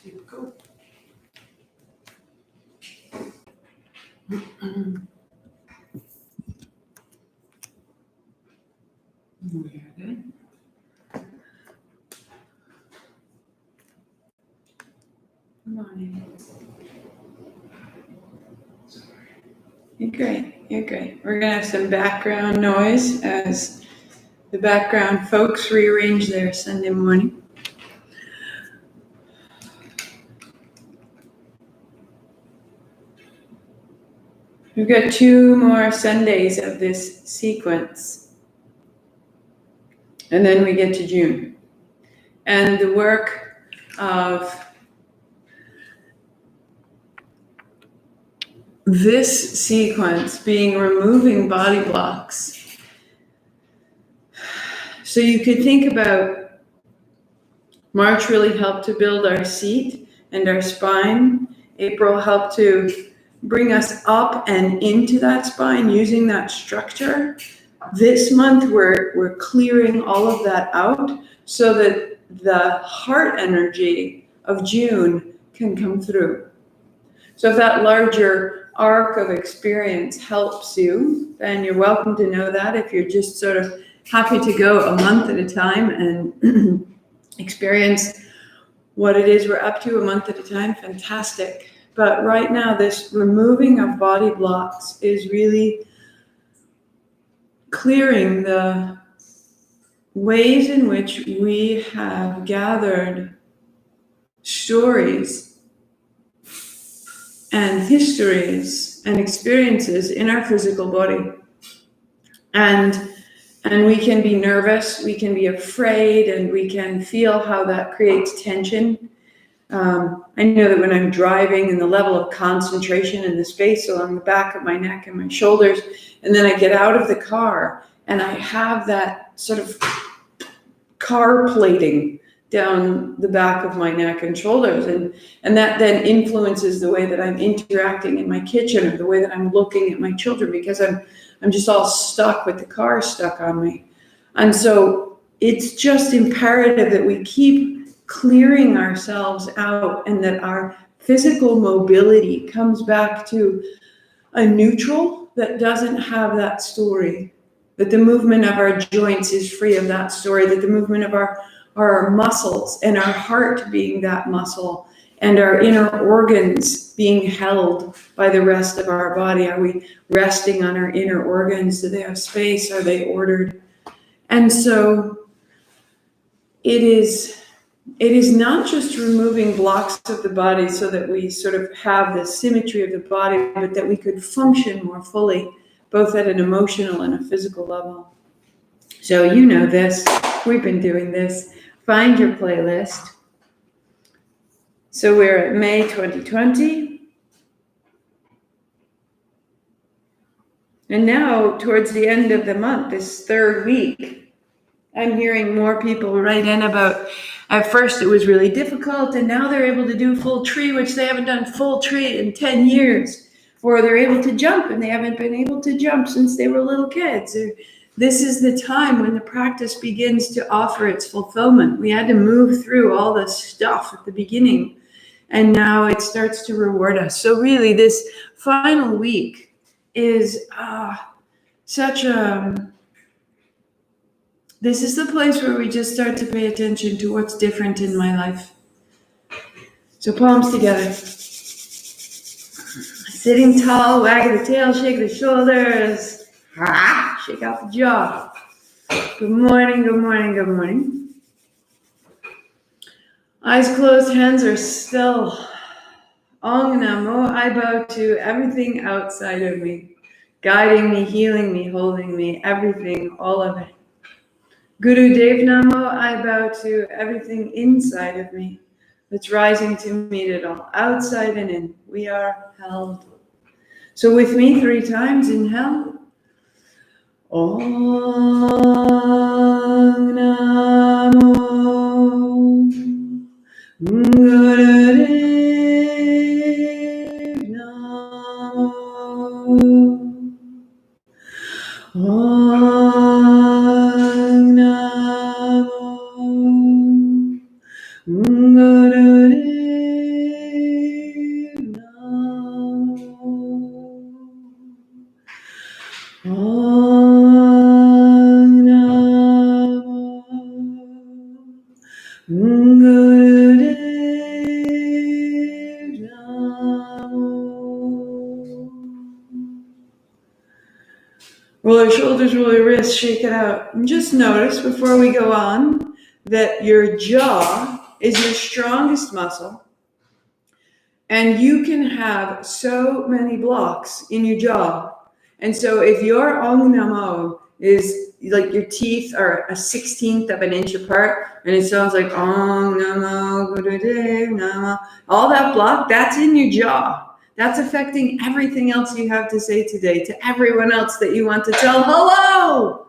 Here we go. Very good. Good morning. You're great. You're great. We're going to have some background noise as the background folks rearrange their Sunday morning. We've got 2 more Sundays of this sequence, and then we get to June. And the work of this sequence being removing body blocks. So you could think about March really helped to build our seat and our spine. April helped to bring us up and into that spine using that structure. This month we're clearing all of that out so that the heart energy of June can come through. So if that larger arc of experience helps you, then you're welcome to know that. If you're just sort of happy to go a month at a time and experience what it is we're up to a month at a time, fantastic. But right now, this removing of body blocks is really clearing the ways in which we have gathered stories and histories and experiences in our physical body. And we can be nervous, we can be afraid, and we can feel how that creates tension. I know that when I'm driving and the level of concentration and the space along the back of my neck and my shoulders, and then I get out of the car and I have that sort of car plating down the back of my neck and shoulders, and that then influences the way that I'm interacting in my kitchen or the way that I'm looking at my children, because I'm just all stuck with the car stuck on me. And so it's just imperative that we keep clearing ourselves out and that our physical mobility comes back to a neutral that doesn't have that story, that the movement of our joints is free of that story, that the movement of our muscles and our heart being that muscle and our inner organs being held by the rest of our body. Are we resting on our inner organs? Do they have space? Are they ordered? And so it is not just removing blocks of the body so that we sort of have the symmetry of the body, but that we could function more fully, both at an emotional and a physical level. So you know this, we've been doing this. Find your playlist. So we're at May 2020. And now towards the end of the month, this 3rd week, I'm hearing more people write in about, at first it was really difficult, and now they're able to do full tree, which they haven't done full tree in 10 years. Or they're able to jump, and they haven't been able to jump since they were little kids. This is the time when the practice begins to offer its fulfillment. We had to move through all this stuff at the beginning, and now it starts to reward us. So really, this final week is such a... This is the place where we just start to pay attention to what's different in my life. So palms together. Sitting tall, wagging the tail, shaking the shoulders. Shake out the jaw. Good morning, good morning, good morning. Eyes closed, hands are still. Ong Namo, I bow to everything outside of me, guiding me, healing me, holding me, everything, all of it. Guru Dev Namo, I bow to everything inside of me that's rising to meet it all, outside and in. We are held. So with me 3 times, inhale. Om Namo Guru Dev Namo. Om Namo Guru Dev Roll your shoulders, roll your wrists, shake it out. And just notice before we go on that your jaw is your strongest muscle. And you can have so many blocks in your jaw. And so if your Ong Namo is like your teeth are a 16th of an inch apart, and it sounds like Ong Namo, Namo, all that block, that's in your jaw. That's affecting everything else you have to say today to everyone else that you want to tell hello.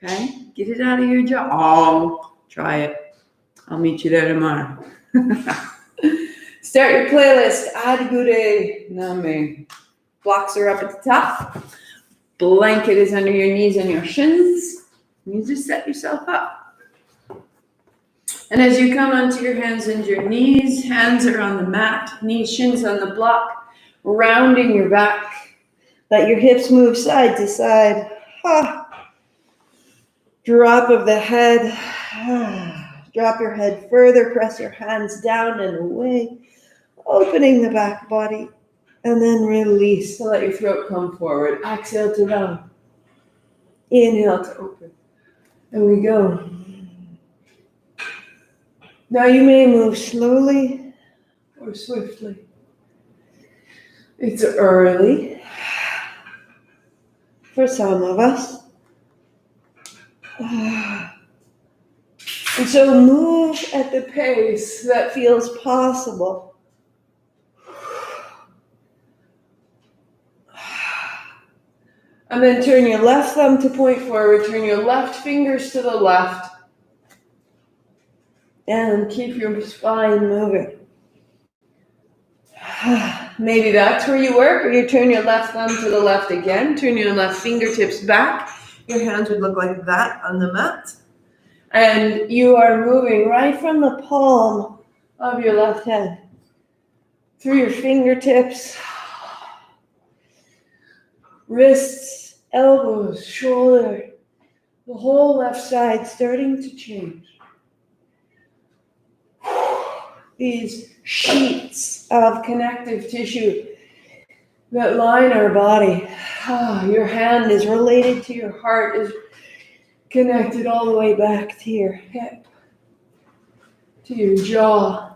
Okay? Get it out of your jaw. Oh, try it. I'll meet you there tomorrow. Start your playlist. Adgure Name. Blocks are up at the top. Blanket is under your knees and your shins. You just set yourself up. And as you come onto your hands and your knees, hands are on the mat, knees, shins on the block, rounding your back. Let your hips move side to side. Drop of the head. Drop your head further, press your hands down and away, opening the back body, and then release to let your throat come forward. Exhale to round. Inhale to open. And we go. Now you may move slowly or swiftly. It's early for some of us. And so move at the pace that feels possible. And then turn your left thumb to point forward, turn your left fingers to the left, and keep your spine moving. Maybe that's where you work, or you turn your left thumb to the left again, turn your left fingertips back. Your hands would look like that on the mat. And you are moving right from the palm of your left hand through your fingertips, wrists, elbows, shoulder, the whole left side starting to change. These sheets of connective tissue that line our body. Your hand is related to your heart, is connected all the way back to your hip, to your jaw.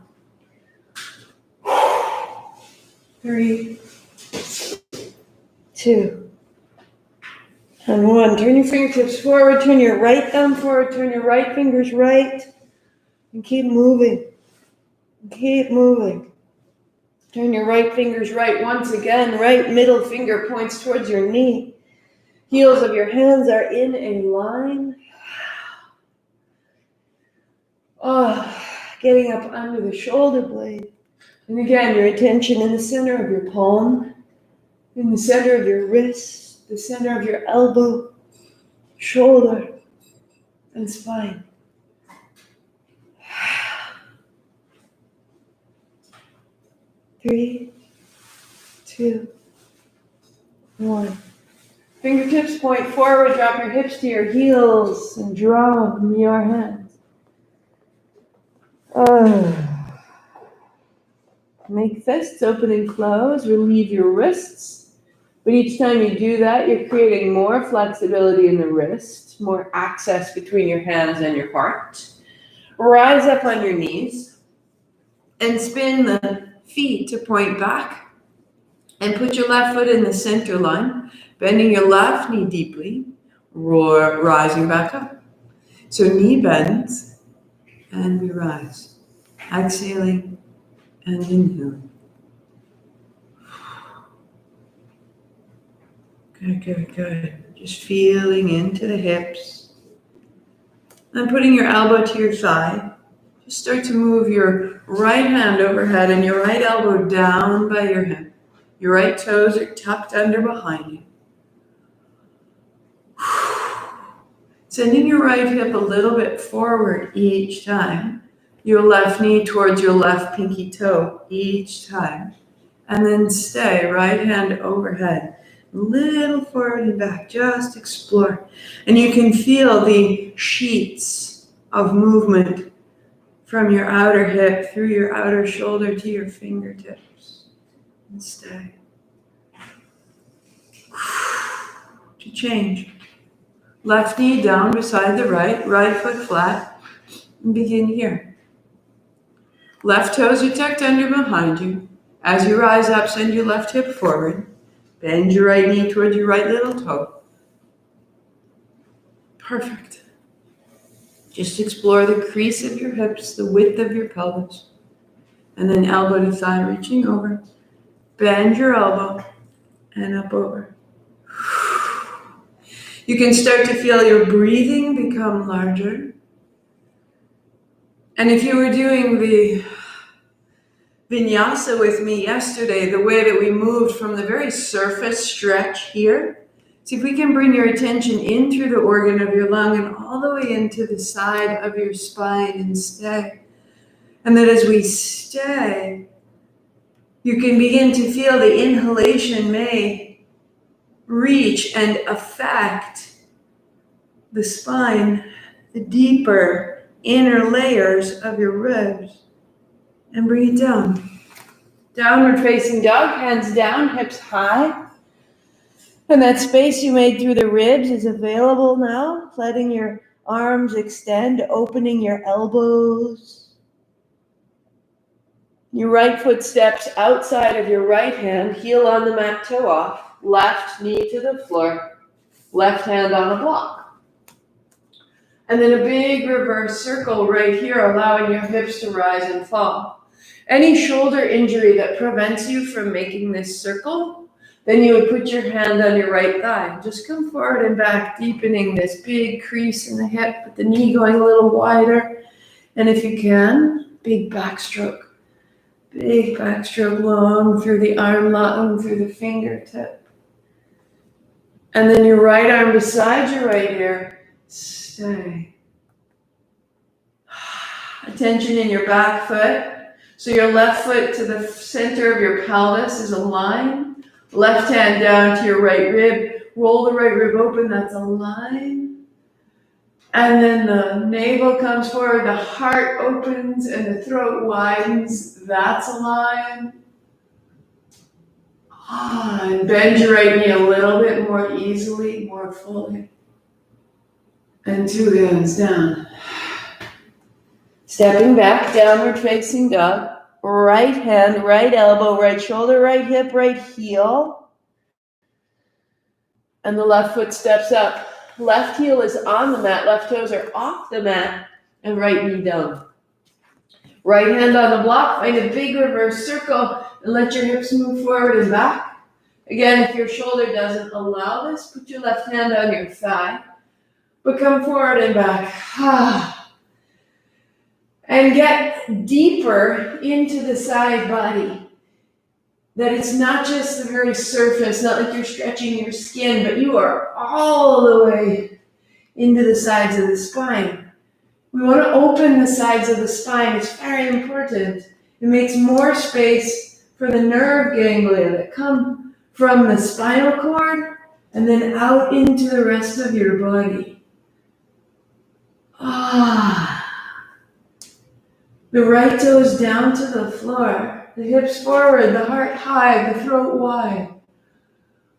3, 2, and 1. Turn your fingertips forward, turn your right thumb forward, turn your right fingers right, and keep moving. Keep moving. Turn your right fingers right once again. Right middle finger points towards your knee. Heels of your hands are in a line. Getting up under the shoulder blade. And again, your attention in the center of your palm, in the center of your wrist, the center of your elbow, shoulder, and spine. 3, 2, 1. Fingertips point forward, drop your hips to your heels, and drop your hands. Make fists open and close, relieve your wrists. But each time you do that, you're creating more flexibility in the wrist, more access between your hands and your heart. Rise up on your knees and spin the feet to point back, and put your left foot in the center line, bending your left knee deeply, rising back up. So knee bends, and we rise. Exhaling and inhaling. Good. Just feeling into the hips. And putting your elbow to your thigh. Just start to move your right hand overhead and your right elbow down by your hip. Your right toes are tucked under behind you. Sending your right hip a little bit forward each time. Your left knee towards your left pinky toe each time. And then stay, right hand overhead. A little forward and back, just explore. And you can feel the sheets of movement from your outer hip, through your outer shoulder to your fingertips. And stay. To change. Left knee down beside the right, right foot flat, and begin here. Left toes are tucked under behind you. As you rise up, send your left hip forward. Bend your right knee towards your right little toe. Perfect. Just explore the crease of your hips, the width of your pelvis. And then elbow to thigh, reaching over. Bend your elbow and up over. You can start to feel your breathing become larger. And if you were doing the vinyasa with me yesterday, the way that we moved from the very surface stretch here, see if we can bring your attention in through the organ of your lung and all the way into the side of your spine and stay. And that as we stay, you can begin to feel the inhalation may reach and affect the spine, the deeper inner layers of your ribs, and bring it down. Downward facing dog, hands down, hips high. And that space you made through the ribs is available now, letting your arms extend, opening your elbows. Your right foot steps outside of your right hand, heel on the mat, toe off, left knee to the floor, left hand on the block. And then a big reverse circle right here, allowing your hips to rise and fall. Any shoulder injury that prevents you from making this circle, then you would put your hand on your right thigh. Just come forward and back, deepening this big crease in the hip, with the knee going a little wider. And if you can, big backstroke. Big backstroke long through the arm, long through the fingertip. And then your right arm beside your right ear. Stay. Attention in your back foot. So your left foot to the center of your pelvis is a line. Left hand down to your right rib. Roll the right rib open, that's a line. And then the navel comes forward, the heart opens and the throat widens, that's a line. And bend your right knee a little bit more easily, more fully. And two hands down. Stepping back, downward facing dog. Right hand, right elbow, right shoulder, right hip, right heel. And the left foot steps up. Left heel is on the mat, left toes are off the mat, and right knee down. Right hand on the block, find a big reverse circle, and let your hips move forward and back. Again, if your shoulder doesn't allow this, put your left hand on your thigh, but come forward and back. And get deeper into the side body. That it's not just the very surface, not like you're stretching your skin, but you are all the way into the sides of the spine. We want to open the sides of the spine. It's very important. It makes more space for the nerve ganglia that come from the spinal cord and then out into the rest of your body. The right toes down to the floor, the hips forward, the heart high, the throat wide.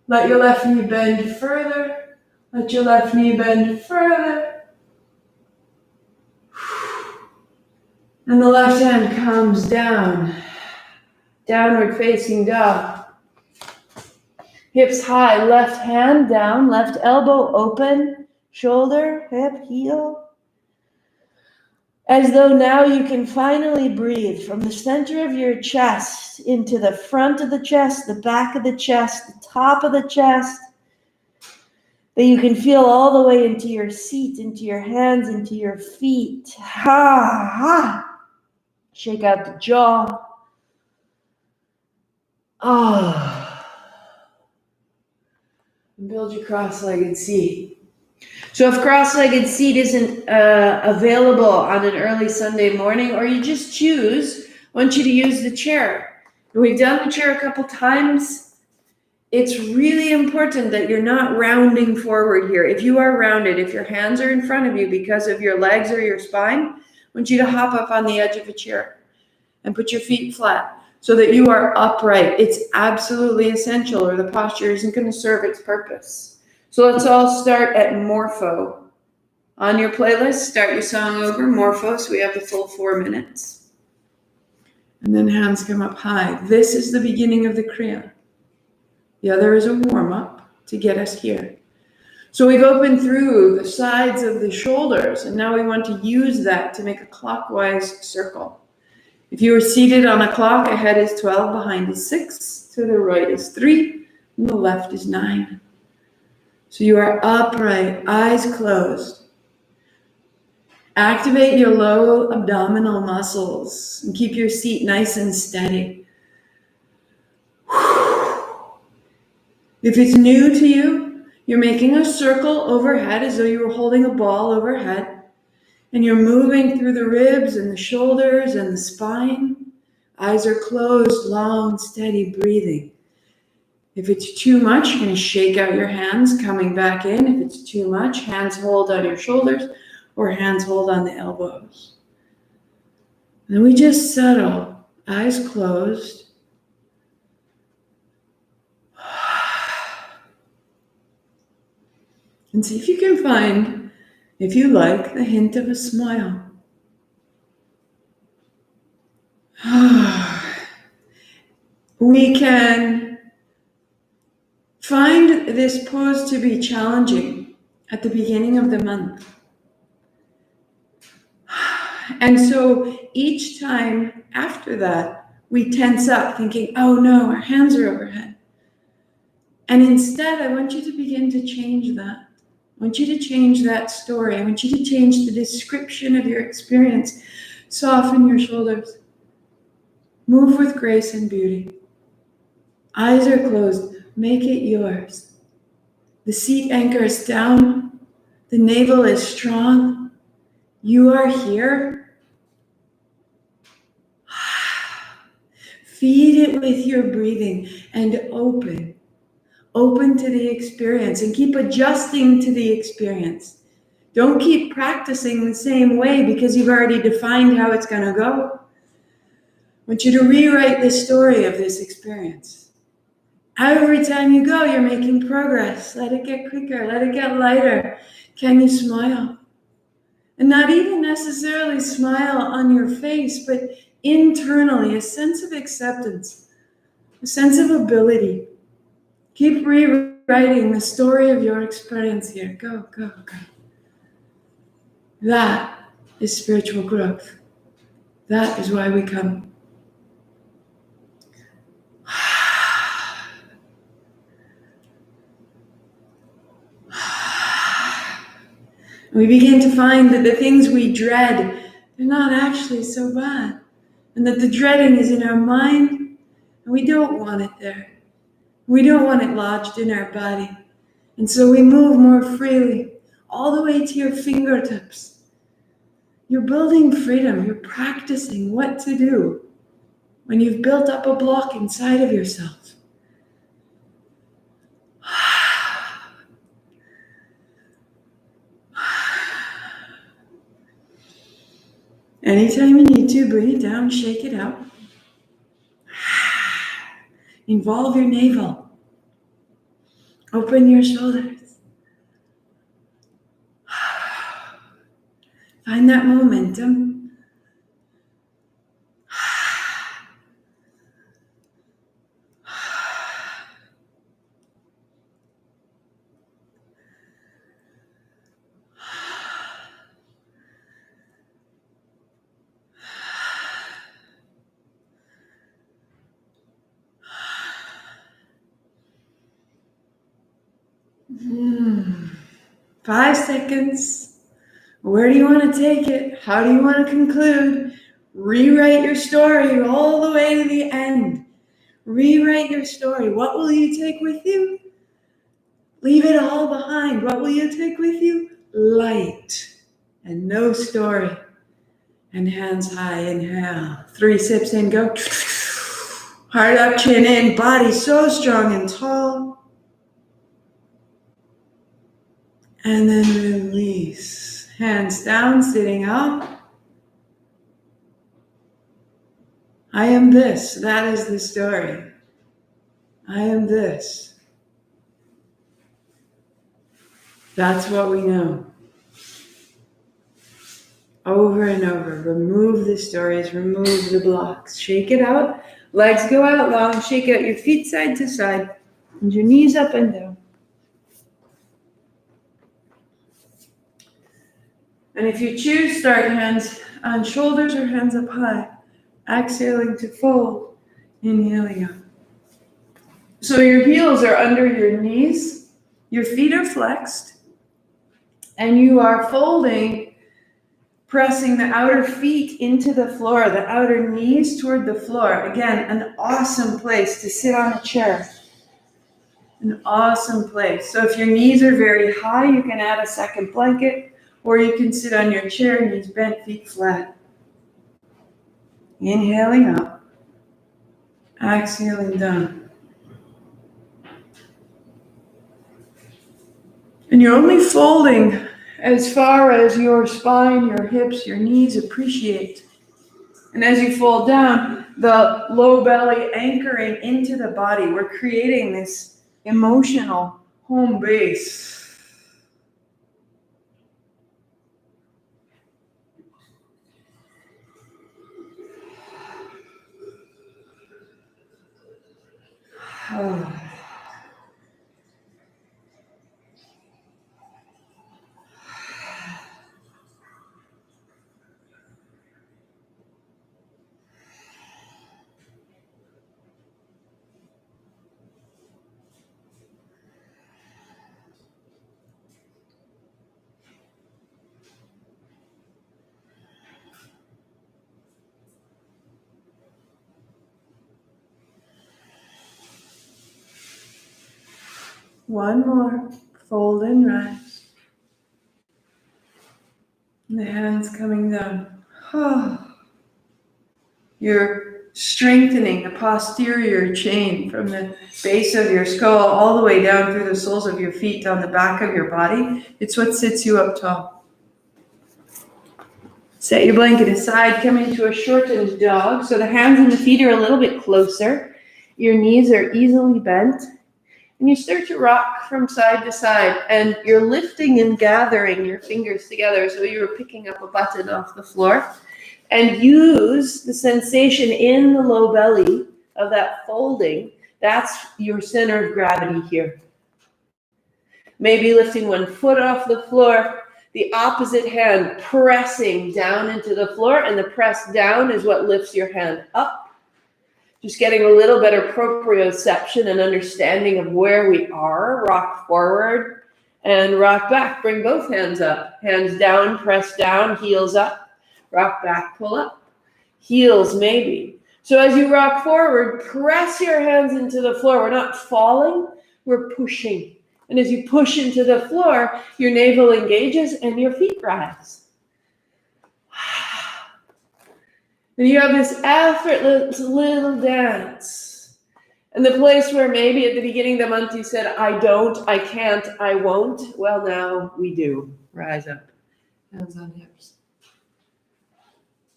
Let your left knee bend further. Let your left knee bend further. And the left hand comes down. Downward facing dog. Hips high, left hand down, left elbow open, shoulder, hip, heel. As though now you can finally breathe from the center of your chest into the front of the chest, the back of the chest, the top of the chest. That you can feel all the way into your seat, into your hands, into your feet. Shake out the jaw. And build your cross-legged seat. So if cross-legged seat isn't available on an early Sunday morning, or you just choose, I want you to use the chair. And we've done the chair a couple times. It's really important that you're not rounding forward here. If you are rounded, if your hands are in front of you because of your legs or your spine, want you to hop up on the edge of a chair and put your feet flat so that you are upright. It's absolutely essential, or the posture isn't going to serve its purpose. So let's all start at Morpho. On your playlist, start your song over, Morpho, so we have the full 4 minutes. And then hands come up high. This is the beginning of the Kriya. The other is a warm-up to get us here. So we've opened through the sides of the shoulders, and now we want to use that to make a clockwise circle. If you are seated on a clock, ahead is 12, behind is 6, to the right is 3, and the left is 9. So you are upright, eyes closed. Activate your low abdominal muscles and keep your seat nice and steady. If it's new to you, you're making a circle overhead as though you were holding a ball overhead, and you're moving through the ribs and the shoulders and the spine. Eyes are closed, long, steady breathing. If it's too much, you're going to shake out your hands, coming back in. If it's too much, hands hold on your shoulders or hands hold on the elbows. And we just settle, eyes closed. And see if you can find, if you like, the hint of a smile. We can find this pose to be challenging at the beginning of the month. And so each time after that, we tense up thinking, oh no, our hands are overhead. And instead, I want you to begin to change that. I want you to change that story. I want you to change the description of your experience. Soften your shoulders. Move with grace and beauty. Eyes are closed. Make it yours. The seat anchor is down. The navel is strong. You are here. Feed it with your breathing and open. Open to the experience and keep adjusting to the experience. Don't keep practicing the same way because you've already defined how it's going to go. I want you to rewrite the story of this experience. Every time you go, you're making progress. Let it get quicker. Let it get lighter. Can you smile? And not even necessarily smile on your face, but internally, a sense of acceptance, a sense of ability. Keep rewriting the story of your experience here. Go, go, go. That is spiritual growth. That is why we come. We begin to find that the things we dread, they're not actually so bad. And that the dreading is in our mind, and we don't want it there. We don't want it lodged in our body. And so we move more freely, all the way to your fingertips. You're building freedom. You're practicing what to do when you've built up a block inside of yourself. Anytime you need to, bring it down, shake it out. Involve your navel. Open your shoulders. Find that momentum. Hmm. 5 seconds. Where do you want to take it? How do you want to conclude? Rewrite your story all the way to the end. Rewrite your story. What will you take with you? Leave it all behind. What will you take with you? Light and no story. And hands high, inhale. 3 sips in, go. Heart up, chin in, body so strong and tall. And then release. Hands down, sitting up. I am this. That is the story. I am this. That's what we know. Over and over. Remove the stories, remove the blocks. Shake it out. Legs go out long. Shake out your feet side to side. And your knees up and down. And if you choose, start hands on shoulders or hands up high. Exhaling to fold. Inhaling up. So your heels are under your knees. Your feet are flexed. And you are folding, pressing the outer feet into the floor, the outer knees toward the floor. Again, an awesome place to sit on a chair. An awesome place. So if your knees are very high, you can add a second blanket, or you can sit on your chair, knees bent, feet flat. Inhaling up. Exhaling down. And you're only folding as far as your spine, your hips, your knees appreciate. And as you fold down, the low belly anchoring into the body, we're creating this emotional home base. One more. Fold and rise. And the hands coming down. You're strengthening the posterior chain from the base of your skull all the way down through the soles of your feet down the back of your body. It's what sits you up tall. Set your blanket aside, come into a shortened dog. So the hands and the feet are a little bit closer. Your knees are easily bent. And you start to rock from side to side. And you're lifting and gathering your fingers together. So you're picking up a button off the floor. And use the sensation in the low belly of that folding. That's your center of gravity here. Maybe lifting one foot off the floor. The opposite hand pressing down into the floor, and the press down is what lifts your hand up. Just getting a little better proprioception and understanding of where we are. Rock forward and rock back. Bring both hands up. Hands down, press down, heels up. Rock back, pull up. Heels maybe. So as you rock forward, press your hands into the floor. We're not falling, we're pushing. And as you push into the floor, your navel engages and your feet rise. And you have this effortless little dance. And the place where maybe at the beginning of the month you said, I don't, I can't, I won't. Well, now we do. Rise up. Hands on hips.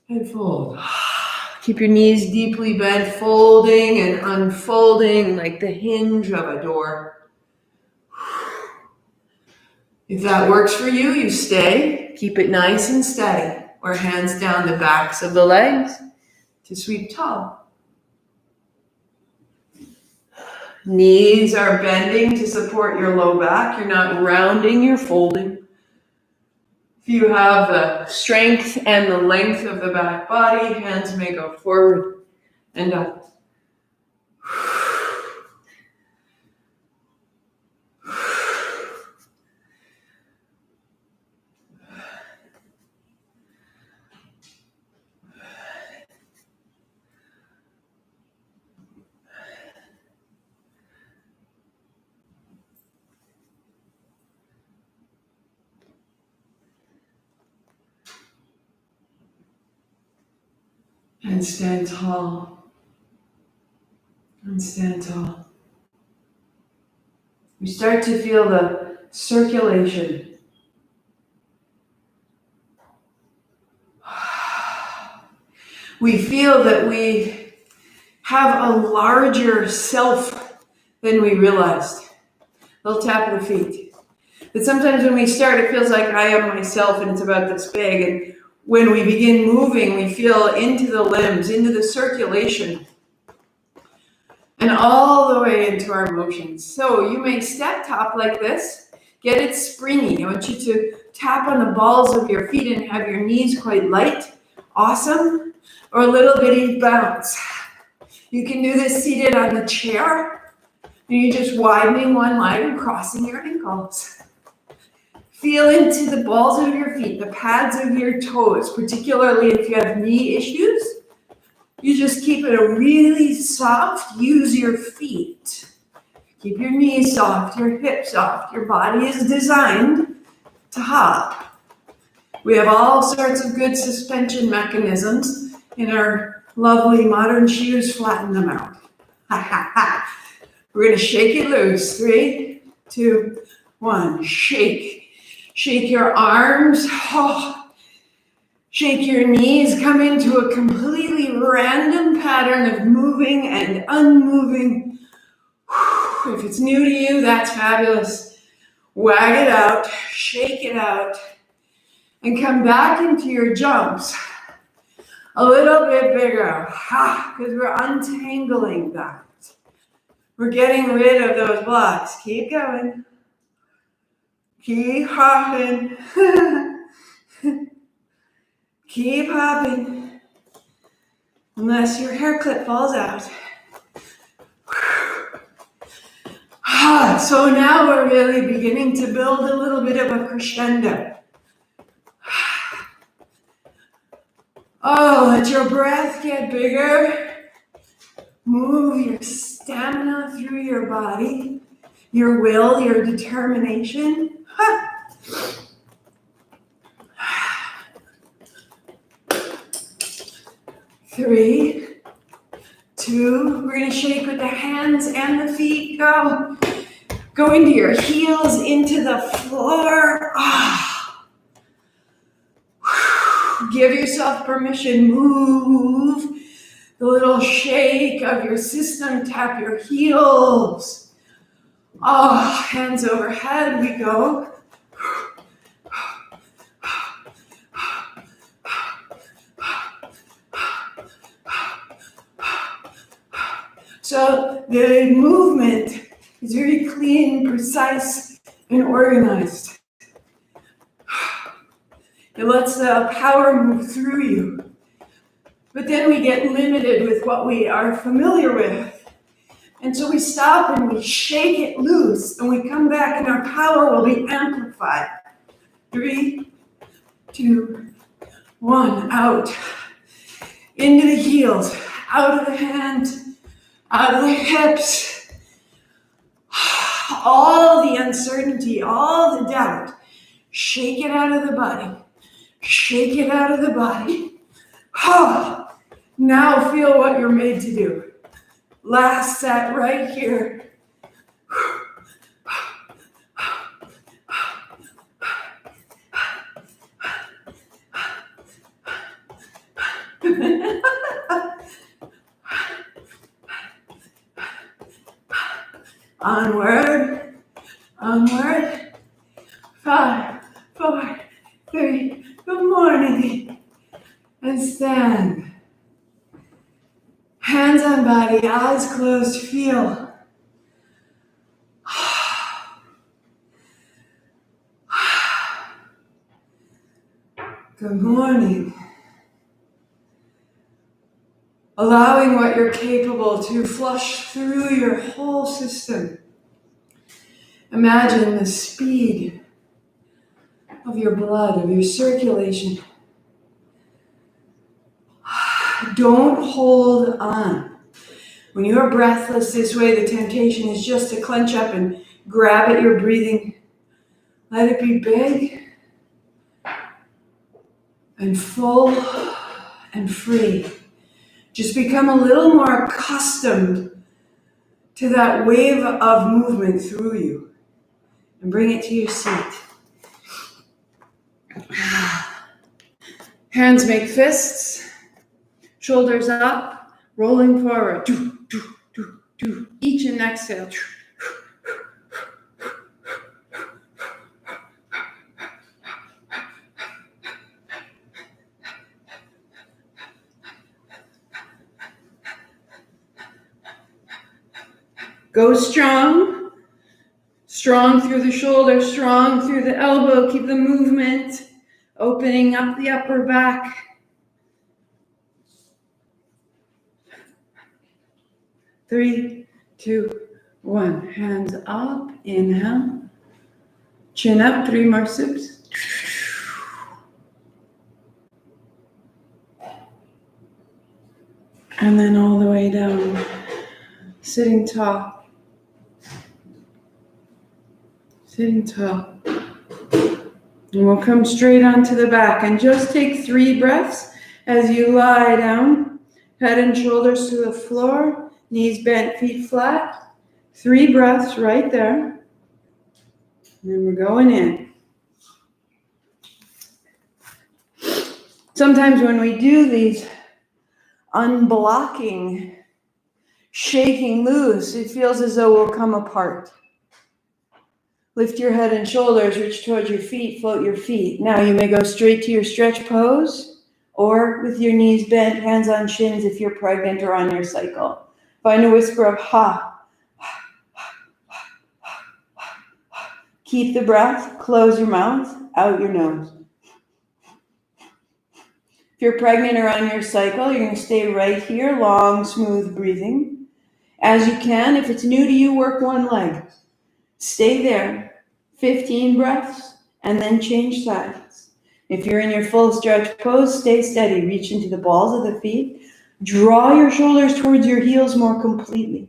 And fold. Keep your knees deeply bent, folding and unfolding like the hinge of a door. If that works for you, you stay. Keep it nice and steady. Or hands down the backs of the legs to sweep tall. Knees are bending to support your low back. You're not rounding, you're folding. If you have the strength and the length of the back body, hands may go forward and up. And stand tall. And stand tall. We start to feel the circulation. We feel that we have a larger self than we realized. Little tap of the feet. But sometimes when we start, it feels like I am myself and it's about this big. And when we begin moving, we feel into the limbs, into the circulation, and all the way into our motions. So you may step top like this, get it springy. I want you to tap on the balls of your feet and have your knees quite light. Awesome. Or a little bitty bounce. You can do this seated on the chair. You're just widening one leg and crossing your ankles. Feel into the balls of your feet, the pads of your toes, particularly if you have knee issues. You just keep it a really soft, use your feet. Keep your knees soft, your hips soft. Your body is designed to hop. We have all sorts of good suspension mechanisms in our lovely modern shoes. Flatten them out. Ha ha ha. We're going to shake it loose. 3, 2, 1. Shake. Shake your arms. Oh. Shake your knees. Come into a completely random pattern of moving and unmoving. If it's new to you, that's fabulous. Wag it out. Shake it out. And come back into your jumps. A little bit bigger. Because we're untangling that. We're getting rid of those blocks. Keep going. Keep hopping. Keep hopping. Unless your hair clip falls out. So now we're really beginning to build a little bit of a crescendo. Oh, let your breath get bigger. Move your stamina through your body, your will, your determination. 3, 2, we're going to shake with the hands and the feet. Go into your heels, into the floor. Give yourself permission. Move. The little shake of your system. Tap your heels. Hands overhead. We go. So the movement is very clean, precise, and organized. It lets the power move through you. But then we get limited with what we are familiar with. And so we stop and we shake it loose and we come back and our power will be amplified. 3, 2, 1, out. Into the heels, out of the hands, out of the hips. All the uncertainty, all the doubt. Shake it out of the body. Shake it out of the body. Now feel what you're made to do. Last set right here. Onward, onward. 5, 4, 3, good morning. And stand. Hands on body, eyes closed, feel. Good morning. Allowing what you're capable to flush through your whole system. Imagine the speed of your blood, of your circulation. Don't hold on. When you're breathless this way, the temptation is just to clench up and grab at your breathing. Let it be big and full and free. Just become a little more accustomed to that wave of movement through you and bring it to your seat. Hands make fists, shoulders up, rolling forward. Each and exhale. Go strong. Strong through the shoulder, strong through the elbow. Keep the movement. Opening up the upper back. Three, two, one. Hands up. Inhale. Chin up. 3 more sips. And then all the way down. Sitting tall. Sitting tall. And we'll come straight onto the back. And just take 3 breaths as you lie down. Head and shoulders to the floor. Knees bent, feet flat. 3 breaths right there. And then we're going in. Sometimes when we do these unblocking, shaking loose, it feels as though we'll come apart. Lift your head and shoulders, reach towards your feet, float your feet. Now you may go straight to your stretch pose or with your knees bent, hands on shins if you're pregnant or on your cycle. Find a whisper of ha. Keep the breath, close your mouth, out your nose. If you're pregnant or on your cycle, you're going to stay right here, long, smooth breathing. As you can, if it's new to you, work one leg. Stay there, 15 breaths, and then change sides. If you're in your full stretch pose, stay steady. Reach into the balls of the feet. Draw your shoulders towards your heels more completely.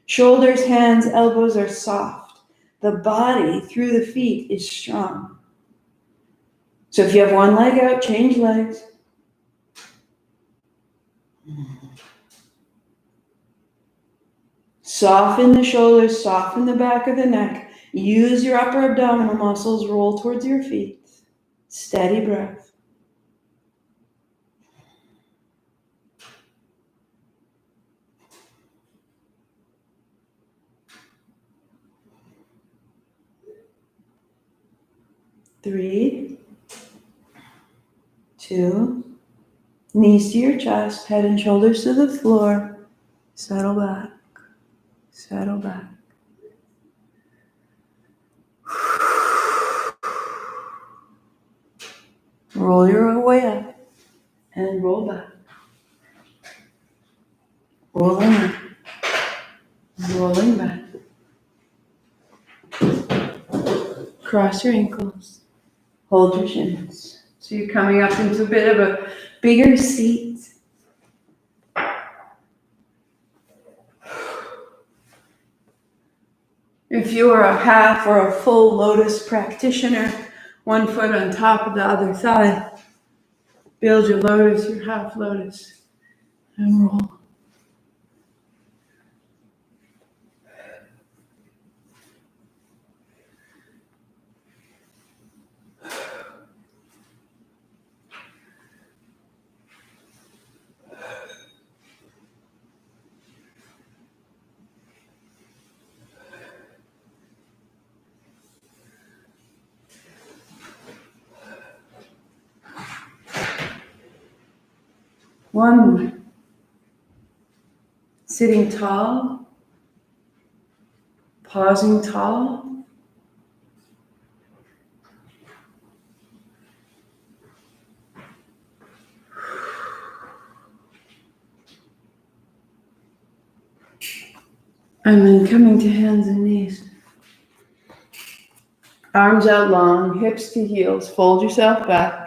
Shoulders, hands, elbows are soft. The body through the feet is strong. So if you have one leg out, change legs. Soften the shoulders, soften the back of the neck. Use your upper abdominal muscles, roll towards your feet. Steady breath. Three, two, knees to your chest, head and shoulders to the floor. Settle back, settle back. Roll your way up and roll back. Rolling up, rolling back. Cross your ankles, hold your shins. So you're coming up into a bit of a bigger seat. If you are a half or a full lotus practitioner, 1 foot on top of the other thigh, build your lotus, your half lotus, and roll. One more. Sitting tall, pausing tall. And then coming to hands and knees. Arms out long, hips to heels. Fold yourself back.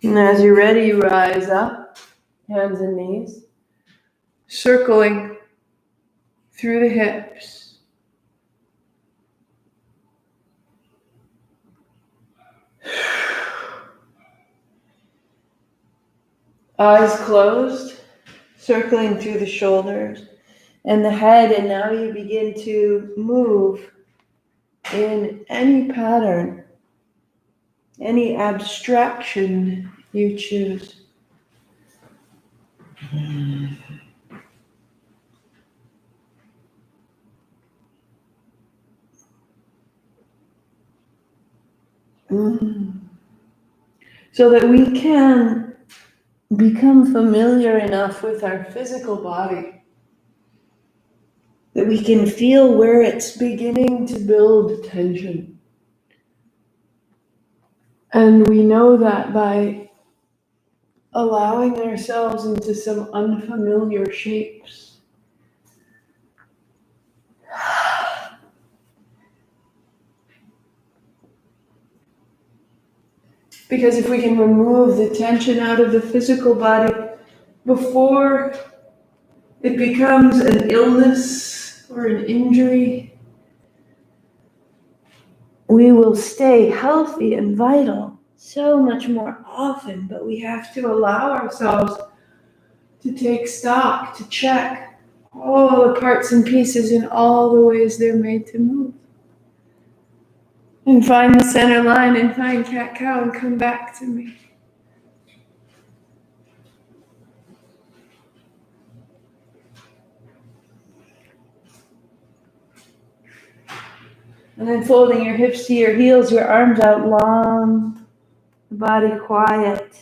And as you're ready, you rise up, hands and knees, circling through the hips. Eyes closed, circling through the shoulders and the head, and now you begin to move in any pattern, any abstraction you choose. So that we can become familiar enough with our physical body that we can feel where it's beginning to build tension. And we know that by allowing ourselves into some unfamiliar shapes. Because if we can remove the tension out of the physical body before it becomes an illness or an injury, we will stay healthy and vital so much more often. But we have to allow ourselves to take stock, to check all the parts and pieces in all the ways they're made to move. And find the center line and find cat-cow and come back to me. And then folding your hips to your heels, your arms out long, the body quiet.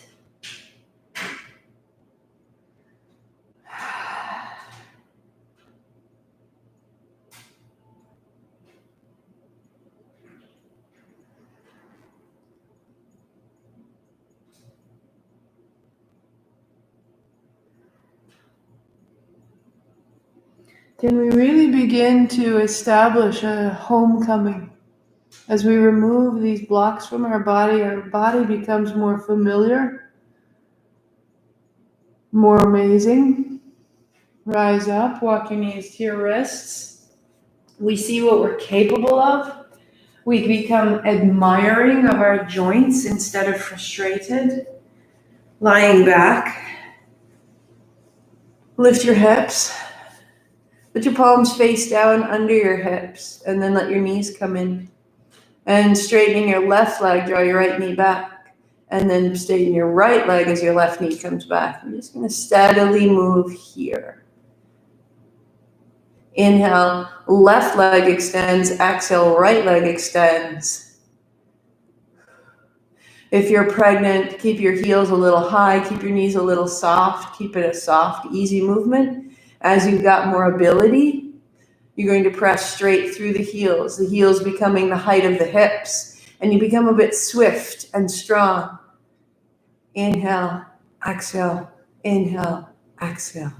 Can we really begin to establish a homecoming? As we remove these blocks from our body becomes more familiar, more amazing. Rise up, walk your knees to your wrists. We see what we're capable of. We become admiring of our joints instead of frustrated. Lying back. Lift your hips. Put your palms face down under your hips, and then let your knees come in. And straightening your left leg, draw your right knee back. And then straighten your right leg as your left knee comes back. I'm just going to steadily move here. Inhale, left leg extends. Exhale, right leg extends. If you're pregnant, keep your heels a little high, keep your knees a little soft, keep it a soft, easy movement. As you've got more ability, you're going to press straight through the heels becoming the height of the hips, and you become a bit swift and strong. Inhale, exhale, inhale, exhale.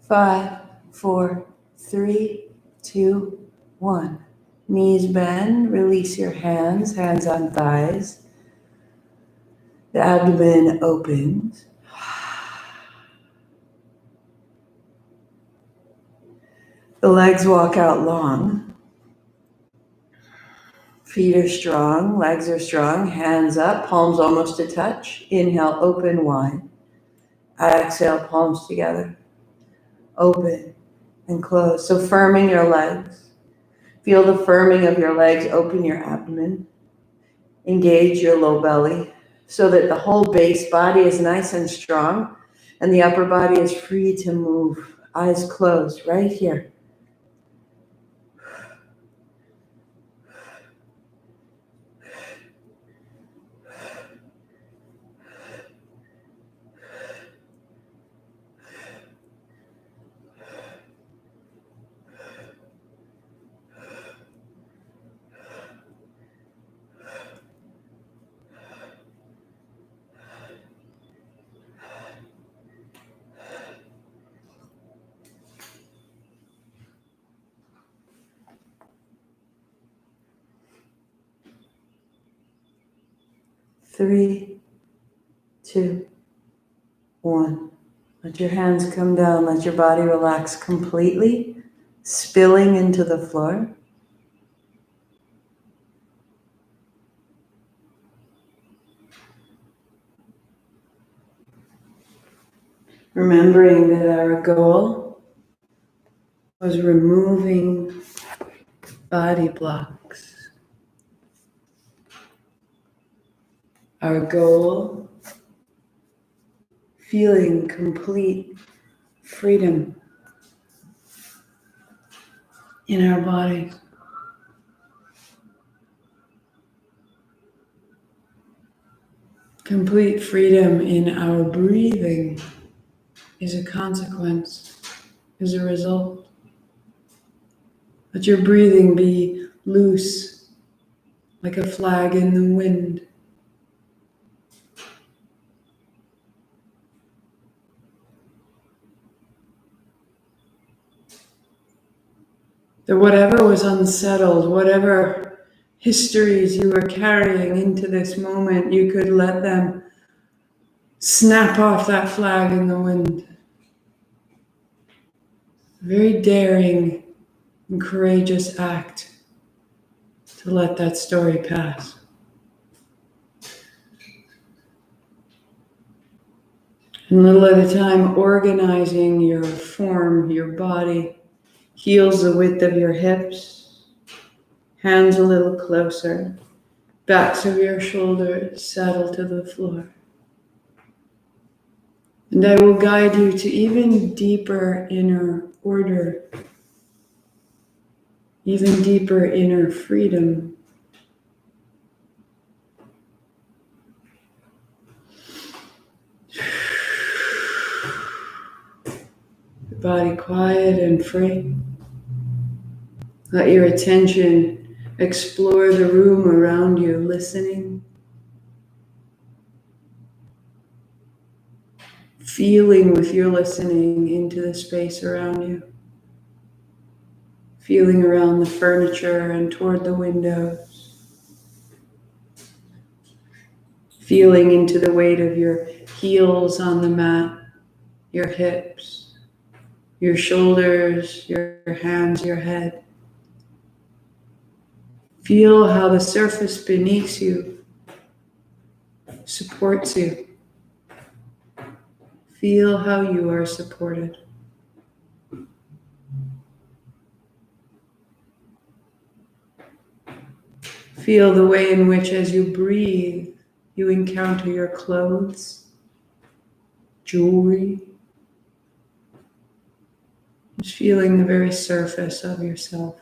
Five, four, three, two, one. Knees bend, release your hands on thighs. The abdomen opens. The legs walk out long. Feet are strong, legs are strong, hands up, palms almost to touch. Inhale, open wide. Exhale, palms together. Open and close. So firming your legs. Feel the firming of your legs. Open your abdomen. Engage your low belly so that the whole base body is nice and strong and the upper body is free to move. Eyes closed right here. 3, 2, 1. Let your hands come down. Let your body relax completely, spilling into the floor. Remembering that our goal was removing body blocks. Our goal, feeling complete freedom in our body. Complete freedom in our breathing is a consequence, is a result. Let your breathing be loose, like a flag in the wind. That whatever was unsettled, whatever histories you were carrying into this moment, you could let them snap off that flag in the wind. A very daring and courageous act to let that story pass. And little at a time, organizing your form, your body, heels the width of your hips, hands a little closer, backs of your shoulders settle to the floor. And I will guide you to even deeper inner order, even deeper inner freedom. The body quiet and free. Let your attention explore the room around you, listening, feeling with your listening into the space around you, feeling around the furniture and toward the windows, feeling into the weight of your heels on the mat, your hips, your shoulders, your hands, your head. Feel how the surface beneath you supports you. Feel how you are supported. Feel the way in which, as you breathe, you encounter your clothes, jewelry, just feeling the very surface of yourself.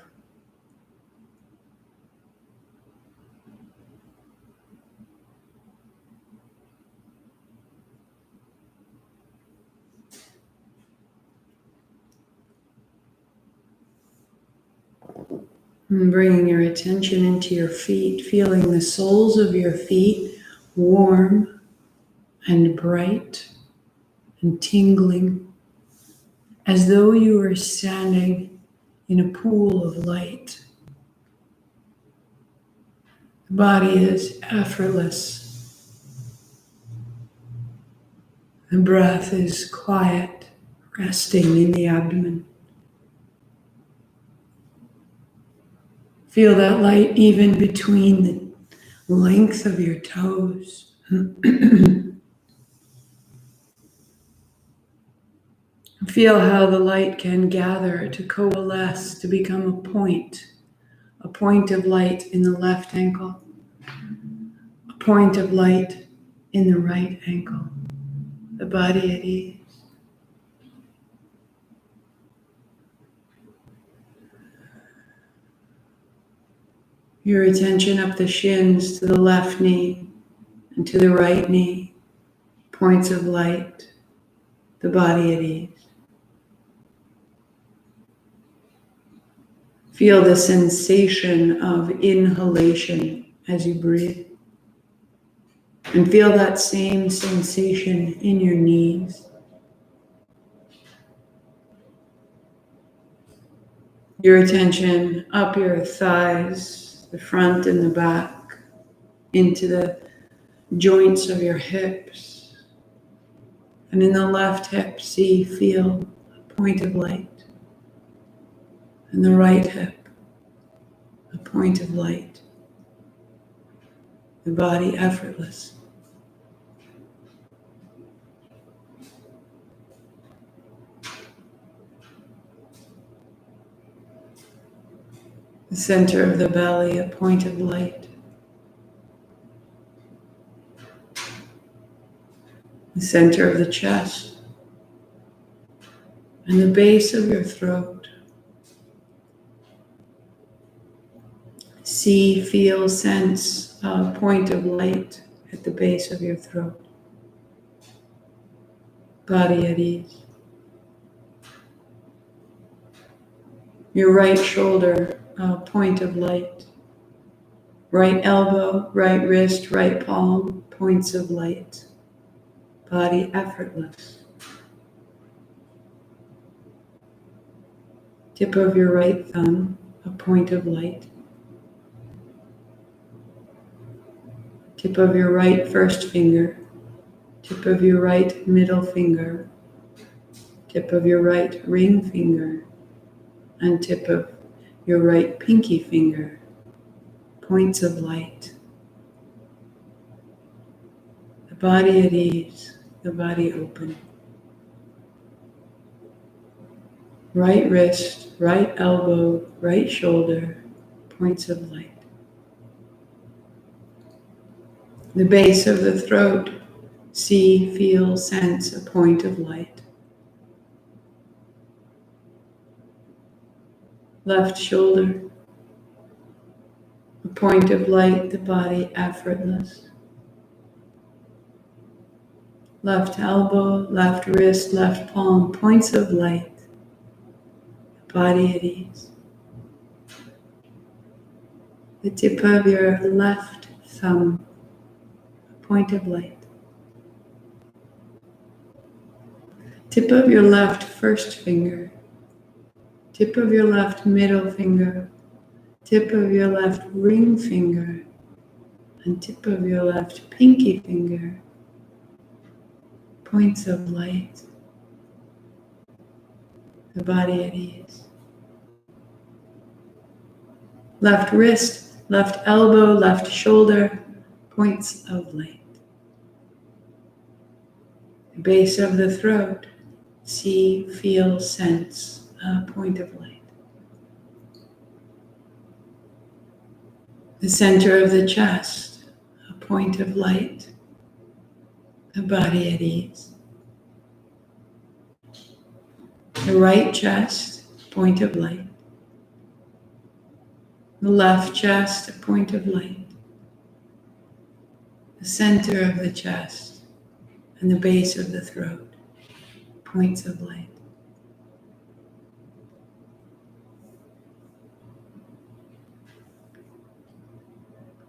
And bringing your attention into your feet, feeling the soles of your feet warm and bright and tingling, as though you were standing in a pool of light. The body is effortless. The breath is quiet, resting in the abdomen. Feel that light even between the length of your toes. Feel how the light can gather to coalesce to become a point of light in the left ankle, a point of light in the right ankle, the body at ease. Your attention up the shins to the left knee and to the right knee, points of light, the body at ease. Feel the sensation of inhalation as you breathe. And feel that same sensation in your knees. Your attention up your thighs, the front and the back, into the joints of your hips. And in the left hip, see, feel a point of light. In the right hip, a point of light. The body effortless. The center of the belly, a point of light. The center of the chest. And the base of your throat. See, feel, sense a point of light at the base of your throat. Body at ease. Your right shoulder, a point of light. Right elbow, right wrist, right palm, points of light. Body effortless. Tip of your right thumb, a point of light. Tip of your right first finger. Tip of your right middle finger. Tip of your right ring finger. And tip of your right pinky finger. Points of light. The body at ease, the body open. Right wrist, right elbow, right shoulder, points of light. The base of the throat, see, feel, sense a point of light. Left shoulder, a point of light, the body effortless. Left elbow, left wrist, left palm, points of light. Body at ease. The tip of your left thumb, a point of light. Tip of your left first finger. Tip of your left middle finger. Tip of your left ring finger. And tip of your left pinky finger. Points of light. The body at ease. Left wrist, left elbow, left shoulder, points of light. The base of the throat, see, feel, sense, a point of light. The center of the chest, a point of light. The body at ease. The right chest, point of light. The left chest, a point of light. The center of the chest and the base of the throat, points of light.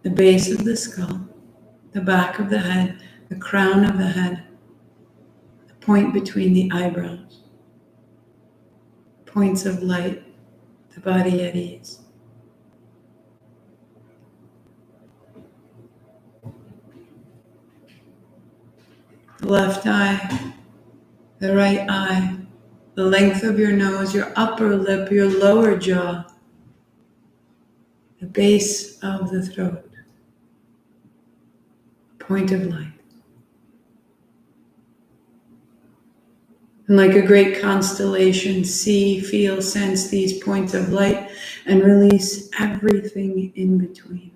The base of the skull, the back of the head, the crown of the head, the point between the eyebrows, points of light, the body at ease. The left eye, the right eye, the length of your nose, your upper lip, your lower jaw, the base of the throat, point of light. And like a great constellation, see, feel, sense these points of light and release everything in between.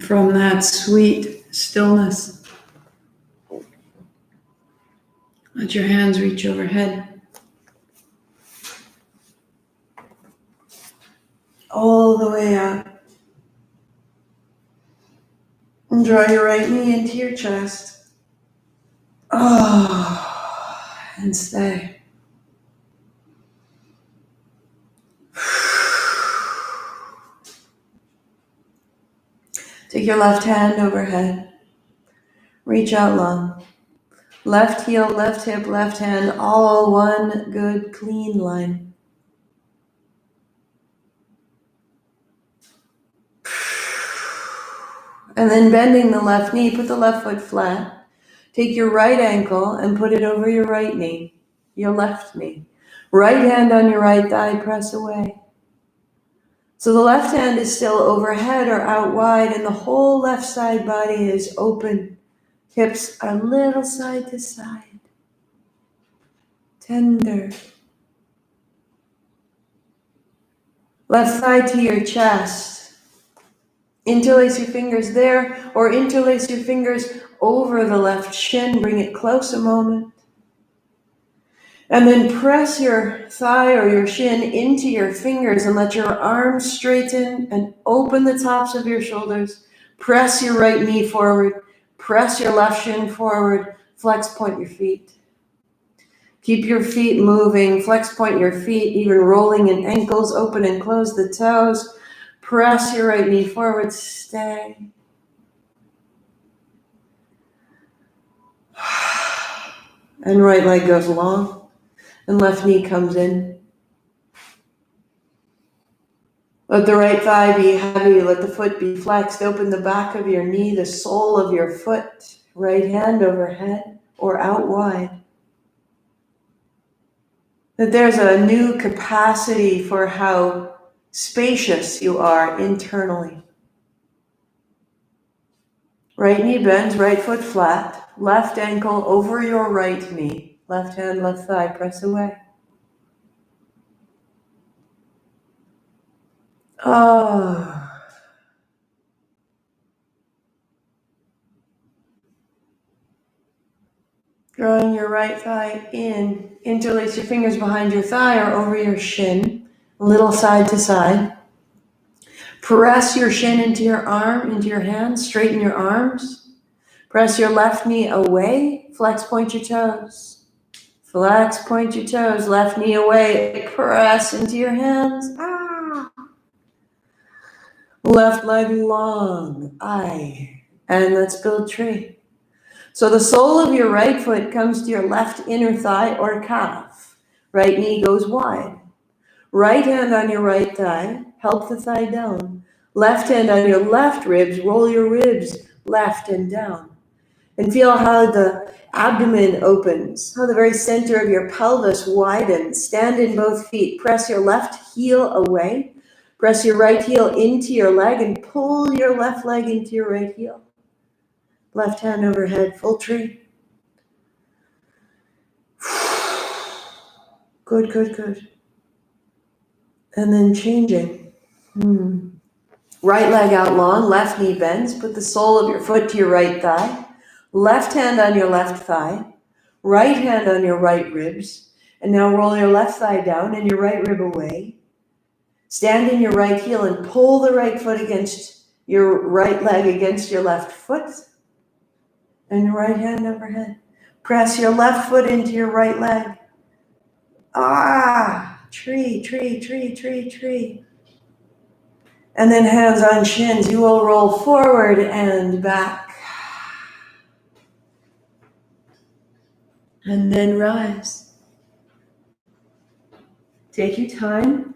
From that sweet stillness, let your hands reach overhead, all the way up, And draw your right knee into your chest. And stay. Take your left hand overhead. Reach out long. Left heel, left hip, left hand, all one good clean line. And then bending the left knee, put the left foot flat. Take your right ankle and put it over your right knee, your left knee. Right hand on your right thigh, press away. So the left hand is still overhead or out wide, and the whole left side body is open. Hips are a little side to side. Tender. Left thigh to your chest. Interlace your fingers there, or interlace your fingers over the left shin. Bring it close a moment. And then press your thigh or your shin into your fingers and let your arms straighten and open the tops of your shoulders. Press your right knee forward. Press your left shin forward. Flex point your feet. Keep your feet moving. Flex point your feet, even rolling in ankles. Open and close the toes. Press your right knee forward. Stay. And right leg goes long. And left knee comes in. Let the right thigh be heavy. Let the foot be flexed. Open the back of your knee, the sole of your foot. Right hand overhead or out wide. That there's a new capacity for how spacious you are internally. Right knee bends, right foot flat. Left ankle over your right knee. Left hand, left thigh, press away. Drawing your right thigh in. Interlace your fingers behind your thigh or over your shin. A little side to side. Press your shin into your arm, into your hands. Straighten your arms. Press your left knee away. Flex point your toes. Flex, point your toes, left knee away, press into your hands. Left leg long, and let's build tree. So the sole of your right foot comes to your left inner thigh or calf. Right knee goes wide. Right hand on your right thigh, help the thigh down. Left hand on your left ribs, roll your ribs left and down. And feel how the abdomen opens, how the very center of your pelvis widens. Stand in both feet. Press your left heel away. Press your right heel into your leg and pull your left leg into your right heel. Left hand overhead, full tree. Good, good, good. And then changing. Right leg out long, left knee bends. Put the sole of your foot to your right thigh. Left hand on your left thigh, right hand on your right ribs, and now roll your left thigh down and your right rib away. Stand in your right heel and pull the right foot against your right leg against your left foot, and your right hand overhead. Press your left foot into your right leg. Tree, tree, tree, tree, tree. And then hands on shins. You will roll forward and back. And then rise. Take your time.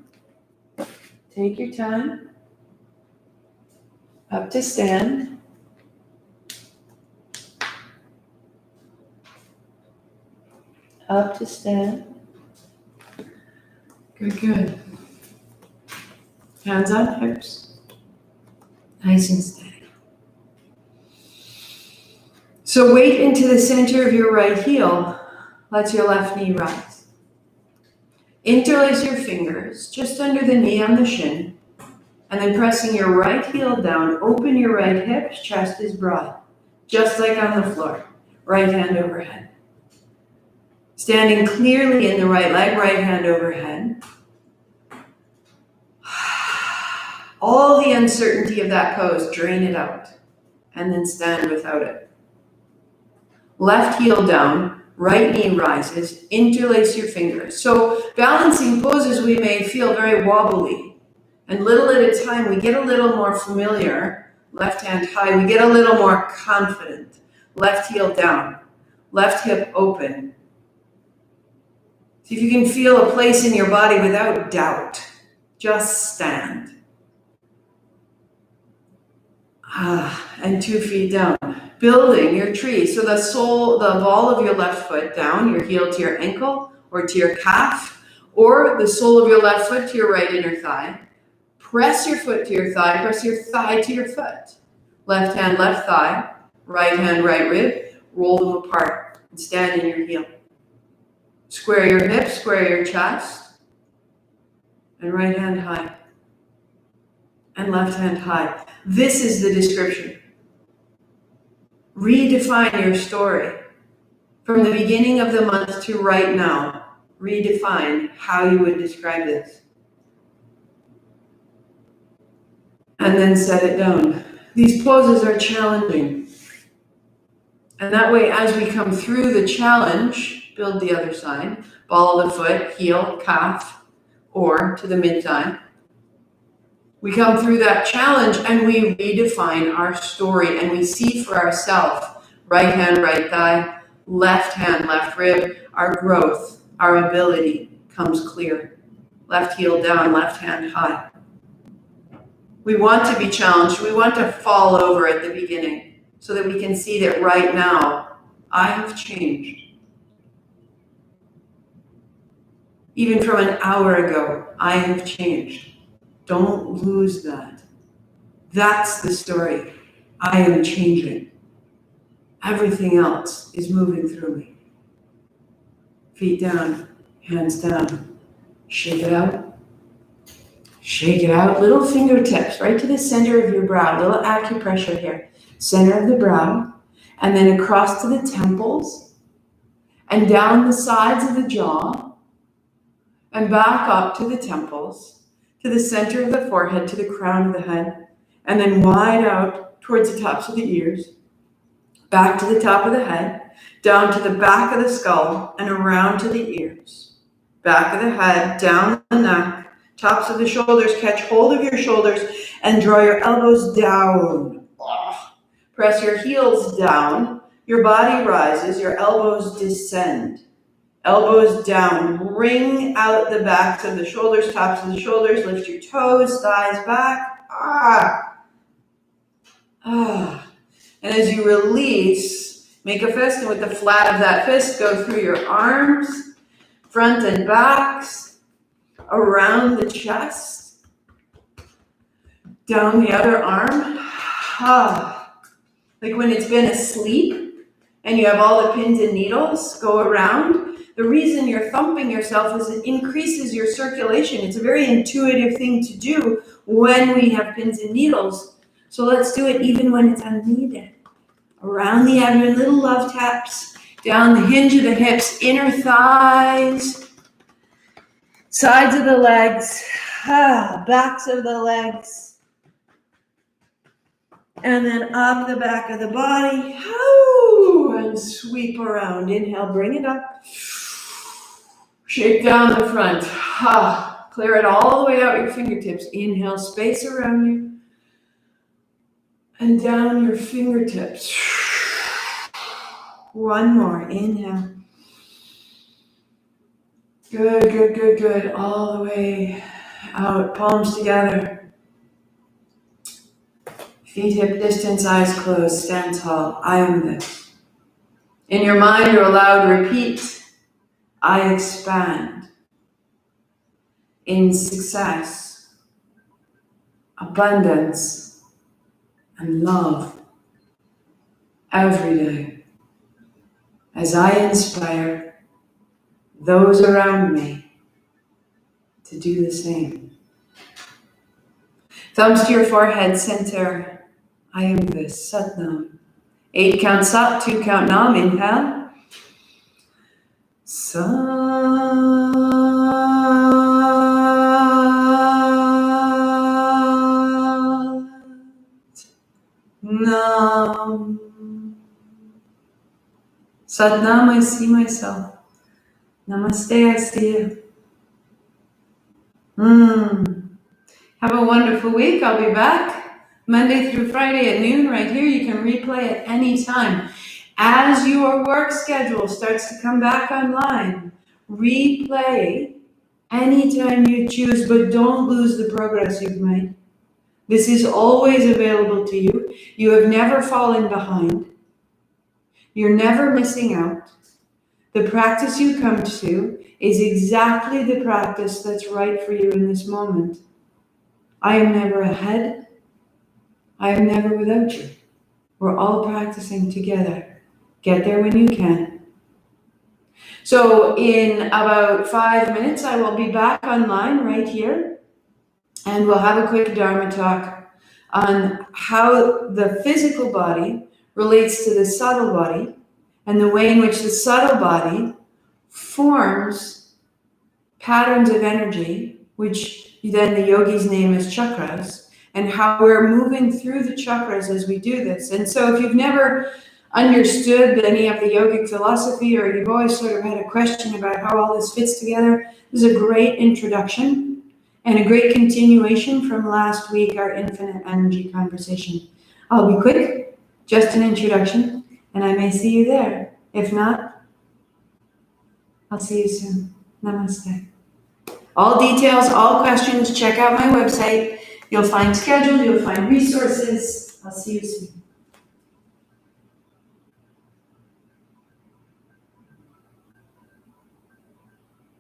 Take your time. Up to stand. Up to stand. Good, good. Hands on hips. Nice and steady. So weight into the center of your right heel. Let your left knee rise. Interlace your fingers just under the knee on the shin, and then pressing your right heel down, open your right hips, chest is broad, just like on the floor. Right hand overhead. Standing clearly in the right leg, right hand overhead. All the uncertainty of that pose, drain it out. and then stand without it. Left heel down, right knee rises, interlace your fingers. So balancing poses we may feel very wobbly, and little at a time we get a little more familiar. Left hand high, we get a little more confident. Left heel down, left hip open. See if you can feel a place in your body without doubt. Just stand. And 2 feet down. Building your tree. So the ball of your left foot down, your heel to your ankle or to your calf, or the sole of your left foot to your right inner thigh. Press your foot to your thigh, press your thigh to your foot. Left hand, left thigh, right hand, right rib. Roll them apart and stand in your heel. Square your hips, square your chest, and right hand high, and left hand high. This is the description. Redefine your story. From the beginning of the month to right now, redefine how you would describe this. And then set it down. These poses are challenging. And that way, as we come through the challenge, build the other side, ball of the foot, heel, calf, or to the mid-thigh. We come through that challenge and we redefine our story and we see for ourselves, right hand, right thigh, left hand, left rib, our growth, our ability comes clear. Left heel down, left hand high. We want to be challenged. We want to fall over at the beginning so that we can see that right now, I have changed. Even from an hour ago, I have changed. Don't lose that. That's the story. I am changing. Everything else is moving through me. Feet down, hands down. Shake it out. Shake it out. Little fingertips right to the center of your brow. Little acupressure here. Center of the brow. And then across to the temples. And down the sides of the jaw. And back up to the temples. To the center of the forehead. To the crown of the head. And then wide out towards the tops of the ears. Back to the top of the head. Down to the back of the skull. And around to the ears. Back of the head. Down the neck. Tops of the shoulders, catch hold of your shoulders and draw your elbows down. Press your heels down. Your body rises, your elbows descend. Elbows down, wring out the backs of the shoulders, tops of the shoulders, lift your toes, thighs back. And as you release, make a fist, and with the flat of that fist, go through your arms, front and backs, around the chest, down the other arm. Like when it's been asleep and you have all the pins and needles go around. The reason you're thumping yourself is it increases your circulation. It's a very intuitive thing to do when we have pins and needles. So let's do it even when it's unneeded. Around the abdomen, little love taps, down the hinge of the hips, inner thighs, sides of the legs, backs of the legs, and then up the back of the body, and sweep around. Inhale, bring it up. Shake down the front. Clear it all the way out your fingertips. Inhale, space around you. And down your fingertips. One more. Inhale. Good, good, good, good. All the way out. Palms together. Feet hip distance, eyes closed. Stand tall. I am this. In your mind, you're allowed to repeat, I expand in success, abundance, and love every day as I inspire those around me to do the same. Thumbs to your forehead, center. I am this. Sat Nam. 8 count Sat, 2 count Nam. Inhale. Sat. Nam. Satnam, I see myself. Namaste, I see you. Have a wonderful week. I'll be back Monday through Friday at noon right here. You can replay at any time. As your work schedule starts to come back online, replay anytime you choose, but don't lose the progress you've made. This is always available to you. You have never fallen behind. You're never missing out. The practice you come to is exactly the practice that's right for you in this moment. I am never ahead. I am never without you. We're all practicing together. Get there when you can. So in about 5 minutes, I will be back online right here, and we'll have a quick Dharma talk on how the physical body relates to the subtle body and the way in which the subtle body forms patterns of energy, which then the yogis name as chakras, and how we're moving through the chakras as we do this. And so if you've never understood any of the yogic philosophy, or you've always sort of had a question about how all this fits together, this is a great introduction and a great continuation from last week, our infinite energy conversation. I'll be quick, just an introduction, and I may see you there. If not, I'll see you soon. Namaste. All details, all questions, check out my website. You'll find schedule, you'll find resources. I'll see you soon.